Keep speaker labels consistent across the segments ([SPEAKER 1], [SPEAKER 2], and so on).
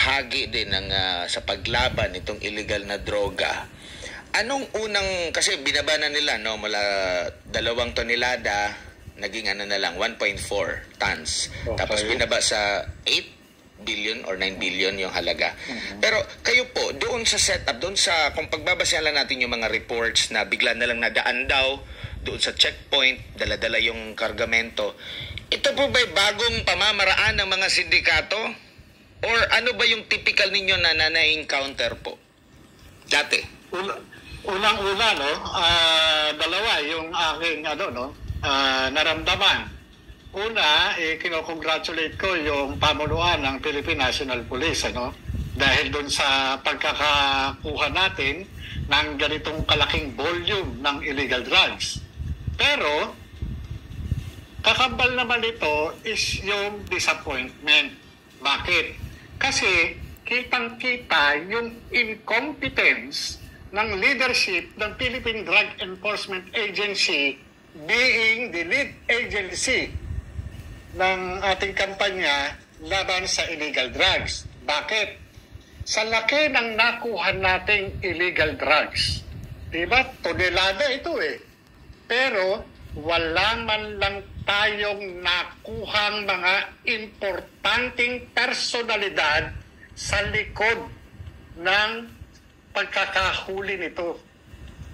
[SPEAKER 1] bahagi din ng sa paglaban itong illegal na droga. Anong unang, kasi binaba na nila, no, mula 2 tonelada, naging ano na lang, 1.4 tons. Okay. Tapos binaba sa 8 billion or 9 billion yung halaga. Pero kayo po, doon sa setup, doon sa, kung pagbabasehan lang natin yung mga reports na bigla na lang nadaan daw, doon sa checkpoint, dala-dala yung kargamento, ito po ba'y bagong pamamaraan ng mga sindikato? Or ano ba yung typical ninyo na na-encounter po? Dati?
[SPEAKER 2] Unang-una, no, dalawa yung aking naramdaman. Una, kinocongratulate ko yung pamunuan ng Philippine National Police, dahil doon sa pagkakakuha natin ng ganitong kalaking volume ng illegal drugs. Pero kakambal naman ito is yung disappointment. Bakit? Kasi kitang-kita yung incompetence ng leadership ng Philippine Drug Enforcement Agency being the lead agency ng ating kampanya laban sa illegal drugs. Bakit? Sa laki ng nakuha nating illegal drugs, diba? Tonelada ito eh. Pero wala man lang tayong nakuhang mga importanteng personalidad sa likod ng pagkakahuli nito.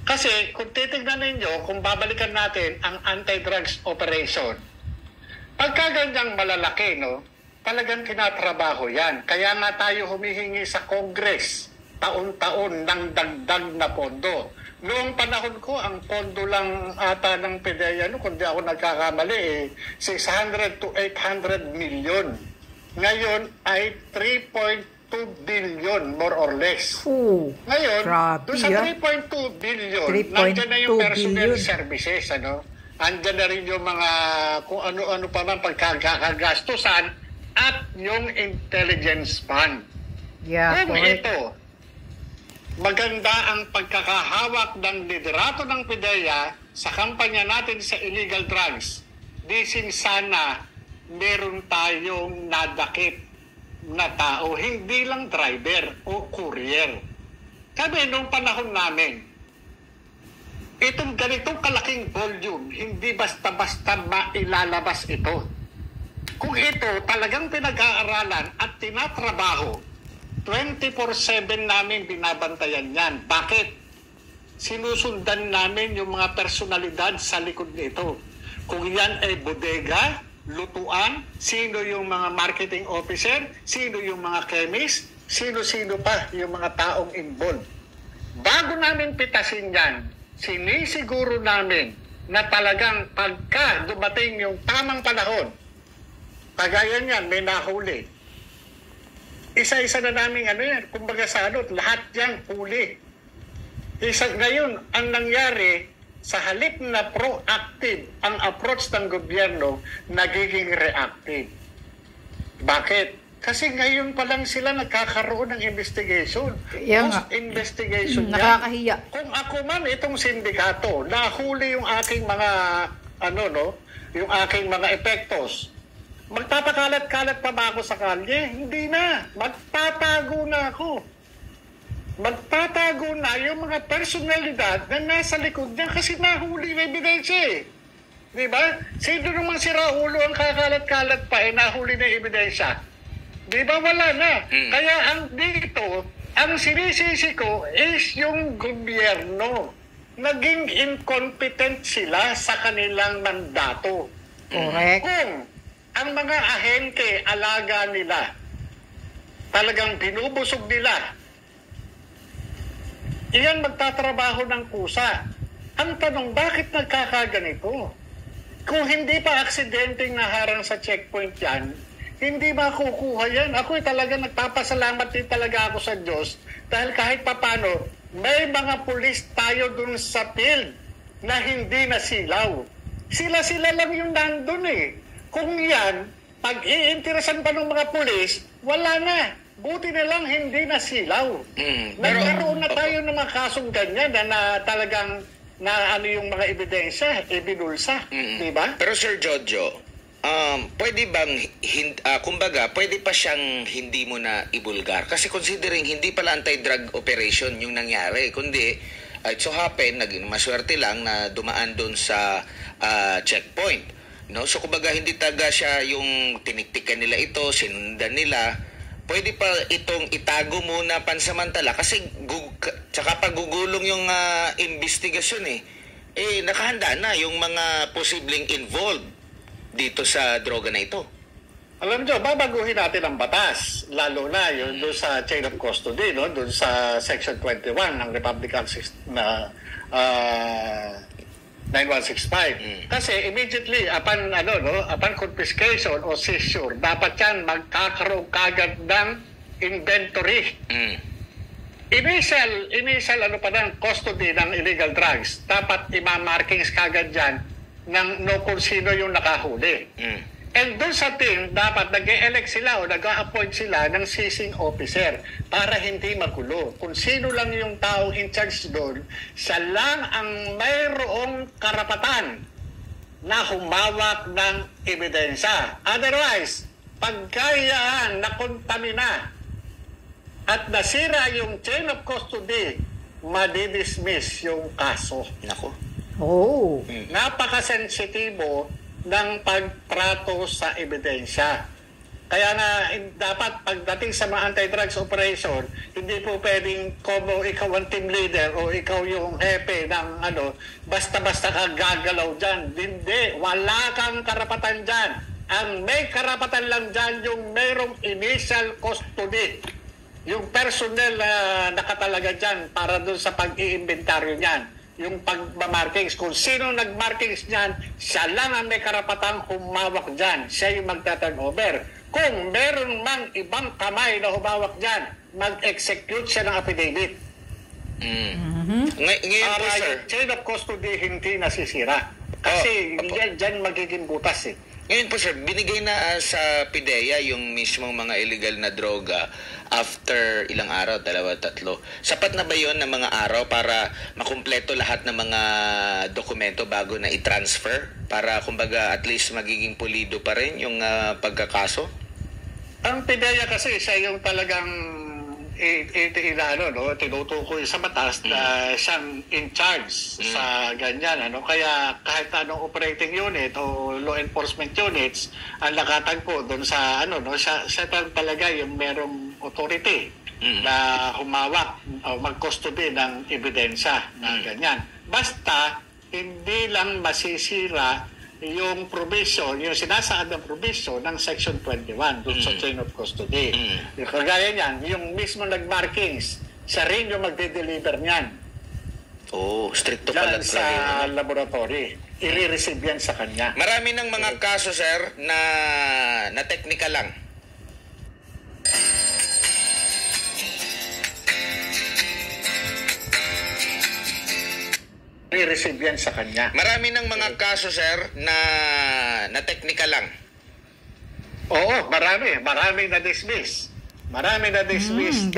[SPEAKER 2] Kasi kung titignan ninyo, kung babalikan natin ang anti-drugs operation, pagkaganyang malalaki, talagang tinatrabaho yan. Kaya nga tayo humihingi sa Congress taon-taon ng dagdag na pondo. Noong panahon ko, ang pondo lang ata ng PDEA, kung di ako nagkakamali, 600 to 800 million. Ngayon ay 3.2 billion, more or less.
[SPEAKER 3] Ooh,
[SPEAKER 2] ngayon, doon sa 3.2 billion, nandiyan na yung personnel services, Andiyan na rin yung mga kung ano-ano pa man pagkakagastusan at yung intelligence fund.
[SPEAKER 3] Yeah,
[SPEAKER 2] kung ito, maganda ang pagkakahawak ng liderato ng PDEA sa kampanya natin sa illegal drugs. Disin sana meron tayong nadakip na tao, hindi lang driver o courier. Kami nung panahon namin, itong ganitong kalaking volume, hindi basta-basta mailalabas ito. Kung ito talagang pinag-aaralan at tinatrabaho, 24/7 namin binabantayan yan. Bakit? Sinusundan namin yung mga personalidad sa likod nito. Kung yan ay bodega, lutuan, sino yung mga marketing officer, sino yung mga chemist, sino-sino pa yung mga taong involved. Bago namin pitasin yan, sinisiguro namin na talagang pagka dumating yung tamang panahon, kagaya niyan, may nahuli. Isa-isa na namin kumbaga sa lahat yan huli. Ngayon, ang nangyari, sa halip na proactive ang approach ng gobyerno, nagiging reactive. Bakit? Kasi ngayon pa lang sila nagkakaroon ng investigation. Post-investigation yan.
[SPEAKER 3] Nakakahiya.
[SPEAKER 2] Kung ako man, itong sindikato, nahuli yung aking mga, yung aking mga epektos, magpapakalat-kalat pa ba ako sa kalye? Hindi na. Magtatago na ako. Magtatago na yung mga personalidad na nasa likod niya kasi nahuli na ebidensya eh. Diba? Sino naman si Raulo ang kakalat-kalat pa nahuli na ebidensya? Diba? Wala na. Kaya ang sinisisi ko is yung gobyerno. Naging incompetent sila sa kanilang mandato.
[SPEAKER 3] Correct.
[SPEAKER 2] Kung ang mga ahente, alaga nila, talagang binubusog nila, iyan magtatrabaho ng kusa. Ang tanong, bakit nagkakaganito? Kung hindi pa aksidenteng naharang sa checkpoint yan, hindi makukuha yan. Ako talaga nagpapasalamat din talaga ako sa Diyos dahil kahit papano, may mga pulis tayo dun sa field na hindi nasilaw. Sila-sila lang yung nandun eh. Kung yan, pag iinteresan pa ng mga pulis, wala na. Buti na lang hindi nasilaw. Nagkaroon na tayo ng mga kasong ganyan na talagang yung mga ebidensya, ibinulsa. Diba?
[SPEAKER 1] Pero Sir Jojo, pwede bang, kumbaga, pwede pa siyang hindi mo na ibulgar? Kasi considering hindi pala anti-drug operation yung nangyari, kundi it so happen, maswerte lang na dumaan doon sa checkpoint. No? So kumbaga, hindi taga siya yung tiniktikan nila ito, sinundan nila. Pwede pa itong itago muna pansamantala kasi tsaka pagugulong yung investigasyon nakahanda na yung mga posibleng involved dito sa droga na ito.
[SPEAKER 2] Alam nyo, babaguhin natin ang batas, lalo na yun doon sa chain of custody, no? Doon sa Section 21 ng Republic Act 9165. Kasi immediately upon confiscation o seizure, dapat yan magkakaroon kagad ng inventory. Initial custody ng illegal drugs, dapat ima-markings kagad yan ng kung sino yung nakahuli. And doon sa team, dapat nag-e-elect sila o nag-a-appoint sila ng seizing officer para hindi magulo. Kung sino lang yung taong in charge doon, siya lang ang mayroong karapatan na humawak ng ebidensya. Otherwise, pagkayaan nakontamina at nasira yung chain of custody, madidismiss yung kaso.
[SPEAKER 1] Nako.
[SPEAKER 3] Oh.
[SPEAKER 2] Napakasensitibo ng pagtrato sa ebidensya. Kaya nga, dapat pagdating sa mga anti-drugs operation, hindi po pwedeng como ikaw ang team leader o ikaw yung hepe ng basta-basta ka gagalaw dyan. Hindi, wala kang karapatan dyan. Ang may karapatan lang dyan yung mayroong initial custody. Yung personnel na nakatalaga dyan para doon sa pag-iinventaryo niyan. Yung pagmamarkings, kung sino nagmarkings niyan, siya lang ang may karapatang humawak dyan. Siya yung magta-turnover. Kung meron mang ibang kamay na humawak dyan, mag-execute siya ng affidavit.
[SPEAKER 1] Ngayon po, sir,
[SPEAKER 2] yung chain of custody hindi nasisira. Kasi dyan magiging butas
[SPEAKER 1] Ngayon po, sir, binigay na sa PIDEA yung mismong mga illegal na droga after ilang araw, 2, 3. Sapat na ba yon ng mga araw para makumpleto lahat ng mga dokumento bago na i-transfer? Para, kumbaga, at least magiging pulido pa rin yung pagkakaso?
[SPEAKER 2] Ang PIDEA kasi siya yung talagang tinutukoy sa batas na siyang in charge sa ganyan. Kaya kahit anong operating unit o law enforcement units, ang nakatagpo doon sa siya talaga yung merong authority na humawak o mag-custody ng ebidensya na ganyan. Basta hindi lang masisira yung provision, yung sinasaad ng provision ng Section 21 doon sa chain of custody. Kagaya niyan, yung mismo nag-markings, siya rin yung magde-deliver niyan.
[SPEAKER 1] Stricto pala
[SPEAKER 2] sa laboratory. I-receive yan sa kanya.
[SPEAKER 1] Marami ng mga kaso, sir, na technical lang.
[SPEAKER 2] I-receive yan sa kanya.
[SPEAKER 1] Marami ng mga kaso, sir, na technical lang.
[SPEAKER 2] Oo, marami. Maraming na-dismiss. Maraming na-dismiss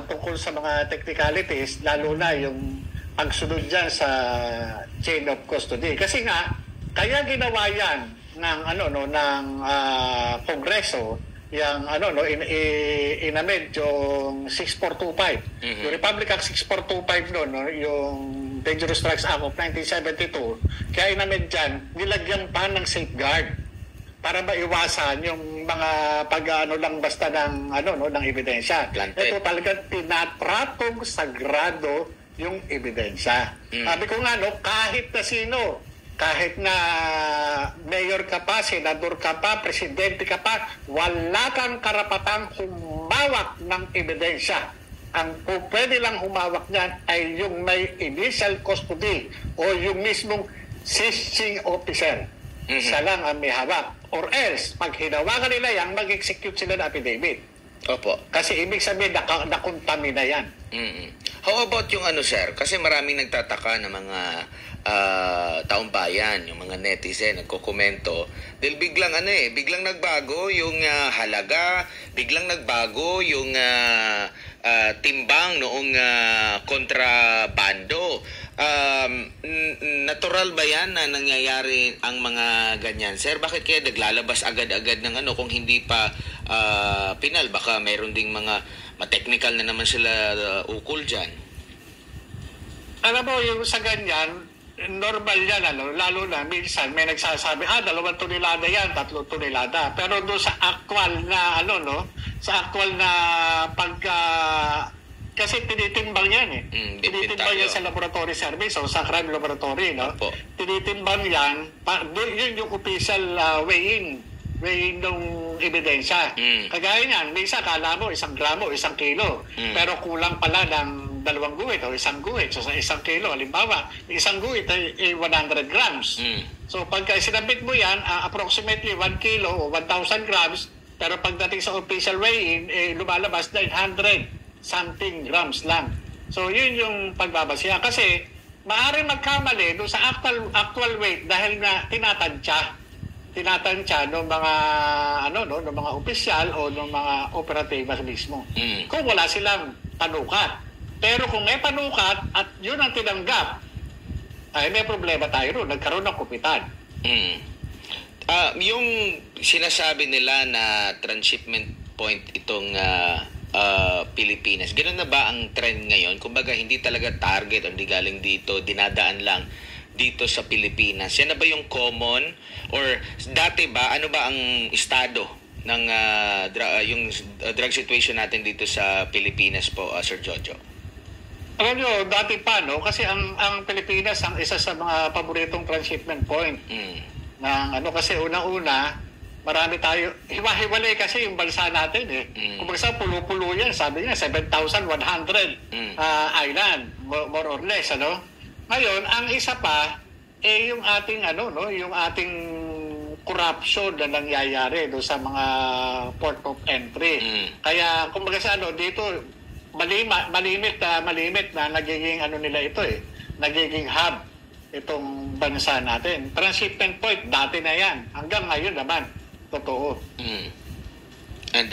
[SPEAKER 2] tungkol sa mga technicalities, lalo na yung pagsunod dyan sa chain of custody. Kasi nga, kaya ginawa yan ng Kongreso, yung inamend yung 6425. Yung Republic Act 6425 yung Dangerous Drugs Act of 1972, kaya inamend dyan, nilagyan pa ng safeguard para maiwasan yung mga lang basta ng ng ebidensya. Ito talagang tinatratong sagrado yung ebidensya. Sabi ko nga kahit na sino, kahit na mayor ka pa, senador ka pa, presidente ka pa, wala kang karapatang humawak ng ebidensya. Ang pwede lang humawak niyan ay yung may initial custody o yung mismong seizing officer. Siya lang ang may hawak. Or else, pag hinawakan nila yan, mag-execute sila ng affidavit.
[SPEAKER 1] Opo.
[SPEAKER 2] Kasi ibig sabihin, nakontamina yan.
[SPEAKER 1] How about yung sir? Kasi maraming nagtataka ng mga taong bayan, yung mga netizen, nagkokomento. Dahil biglang biglang nagbago yung halaga, biglang nagbago yung timbang noong kontrabando. Natural ba yan na nangyayari ang mga ganyan? Sir, bakit kaya naglalabas agad-agad ng ano kung hindi pa penal? Baka mayroon ding mga technical na naman sila ukol dyan.
[SPEAKER 2] Alam mo, yung sa ganyan, normal yan, lalo na minsan may nagsasabi, 2 tonelada yan, 3 tonelada. Pero doon sa actual na, sa actual na kasi tinitimbang yan tinitimbang yan sa laboratory service o sa crime laboratory, no?
[SPEAKER 1] Opo.
[SPEAKER 2] Tinitimbang yan, yun yung official weighing ng ebidensya. Kagaya niyan, may isa, kala mo 1 gramo, 1 kilo. Pero kulang pala ng 2 guhit o 1 guhit. So sa 1 kilo, halimbawa, 1 guhit ay 100 grams. So pagka sinabit mo yan, approximately 1 kilo o 1,000 grams, pero pagdating sa official weighing, lumalabas 900 something grams lang. So yun yung pagbabasihan. Kasi maaaring magkamali doon sa actual weight dahil nga tinatantya ng mga ng mga opisyal o ng mga operatiba mismo. Kung wala silang panukat. Pero kung may panukat at yun ang tinanggap, ay may problema tayo ron. Nagkaroon ng kupitan.
[SPEAKER 1] Yung sinasabi nila na transshipment point itong Pilipinas, ganoon na ba ang trend ngayon? Kumbaga, hindi talaga target o hindi galing dito, dinadaan lang dito sa Pilipinas. Yan na ba yung common? Or dati ba, ano ba ang estado ng yung drug situation natin dito sa Pilipinas po, Sir Jojo?
[SPEAKER 2] Alam nyo, dati pa, no? Kasi ang Pilipinas ang isa sa mga paboritong transshipment point. Kasi unang-una, marami tayo, hiwa-hiwalay kasi yung bansa natin Kung bansa, pulo-pulo yan. Sabi niya, 7,100 island, more or less, Ngayon, ang isa pa, yung ating, yung ating corruption na nangyayari do sa mga port of entry. Kaya, kumbaga sa dito, malimit na nagiging nila ito nagiging hub itong bansa natin. Transshipment point, dati na yan. Hanggang ngayon naman, totoo.